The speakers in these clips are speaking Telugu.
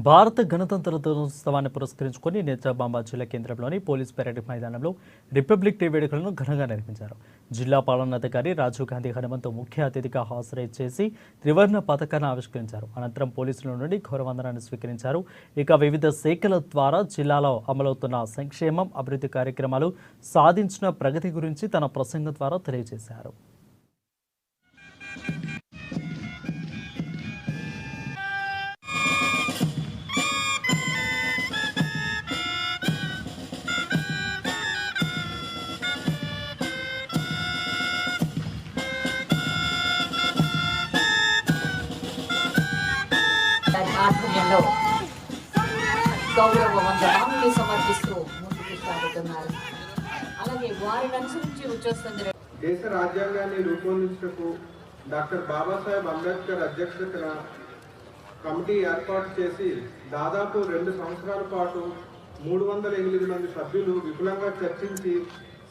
భారత గణతంత్ర దినోత్సవాన్ని పురస్కరించుకొని నేత్రబాంబ జిల్లా కేంద్రంలోని పోలీస్ పెరేడ్ మైదానంలో రిపబ్లిక్ డే వేడుకలను ఘనంగా నిర్వహించారు. జిల్లా పాలనాధికారి రాజీవ్ గాంధీ హనుమంతు ముఖ్య అతిథిగా హాజరై చేసి త్రివర్ణ పతాకాన్ని ఆవిష్కరించారు. అనంతరం పోలీసుల నుండి గౌరవవందనాన్ని స్వీకరించారు. ఇక వివిధ శాఖల ద్వారా జిల్లాలో అమలవుతున్న సంక్షేమం, అభివృద్ధి కార్యక్రమాలు, సాధించిన ప్రగతి గురించి తన ప్రసంగం ద్వారా తెలియజేశారు. ఆధ్వర్యంలో గౌరవ వందనాన్ని సమర్పిస్తూ ముందుకు సాగుతున్నారు. అలాగే వారిని అనుసరించి వచ్చేస్తుంది. దేశ రాజ్యాంగాన్ని రూపొందించటకు డాక్టర్ బాబాసాహెబ్ అంబేద్కర్ అధ్యక్షతన కమిటీ ఏర్పాటు చేసి దాదాపు 2 సంవత్సరాల పాటు 308 మంది సభ్యులు విపులంగా చర్చించి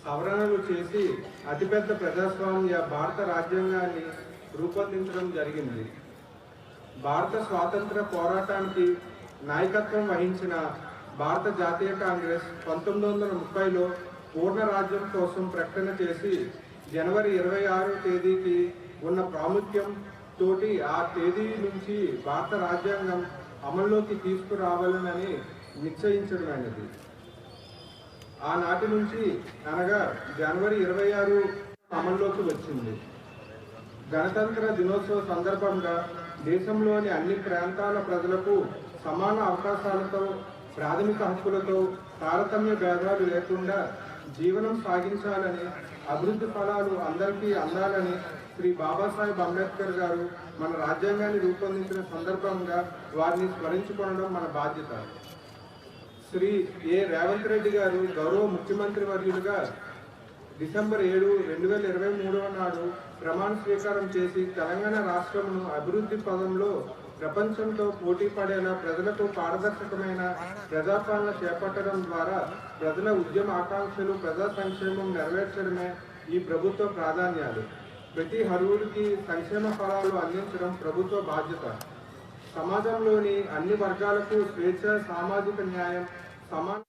సవరణలు చేసి అతిపెద్ద ప్రజాస్వామ్య భారత రాజ్యాంగాన్ని రూపొందించడం జరిగింది. భారత స్వాతంత్ర పోరాటానికి నాయకత్వం వహించిన భారత జాతీయ కాంగ్రెస్ 1930లో పూర్ణ రాజ్యం కోసం ప్రకటన చేసి జనవరి 26వ తేదీకి ఉన్న ప్రాముఖ్యం తోటి ఆ తేదీ నుంచి భారత రాజ్యాంగం అమల్లోకి తీసుకురావాలని నిశ్చయించడమైనది. ఆనాటి నుంచి అనగా జనవరి 26 అమల్లోకి వచ్చింది. గణతంత్ర దినోత్సవ సందర్భంగా దేశంలోని అన్ని ప్రాంతాల ప్రజలకు సమాన అవకాశాలతో, ప్రాథమిక హక్కులతో, తారతమ్య భేదాలు లేకుండా జీవనం సాగించాలని, అభివృద్ధి ఫలాలు అందరికీ అందాలని శ్రీ బాబాసాహెబ్ అంబేద్కర్ గారు మన రాజ్యాంగాన్ని రూపొందించిన సందర్భంగా వారిని స్మరించుకోవడం మన బాధ్యత. శ్రీ ఏ రేవంత్ రెడ్డి గారు గౌరవ ముఖ్యమంత్రి వర్యులుగా డిసెంబర్ 7, 2023 నాడు ప్రమాణ స్వీకారం చేసి తెలంగాణ రాష్ట్రమును అభివృద్ధి పదంలో ప్రపంచంతో పోటీ పడేలా ప్రజలకు పారదర్శకమైన ప్రజాపాలన చేపట్టడం ద్వారా ప్రజల ఉద్యమ ఆకాంక్షలు, ప్రజా సంక్షేమం నెరవేర్చడమే ఈ ప్రభుత్వ ప్రాధాన్యాలు. ప్రతి అర్హుడికి సంక్షేమ ఫలాలు అందించడం ప్రభుత్వ బాధ్యత. సమాజంలోని అన్ని వర్గాలకు స్వేచ్ఛ, సామాజిక న్యాయం, సమాన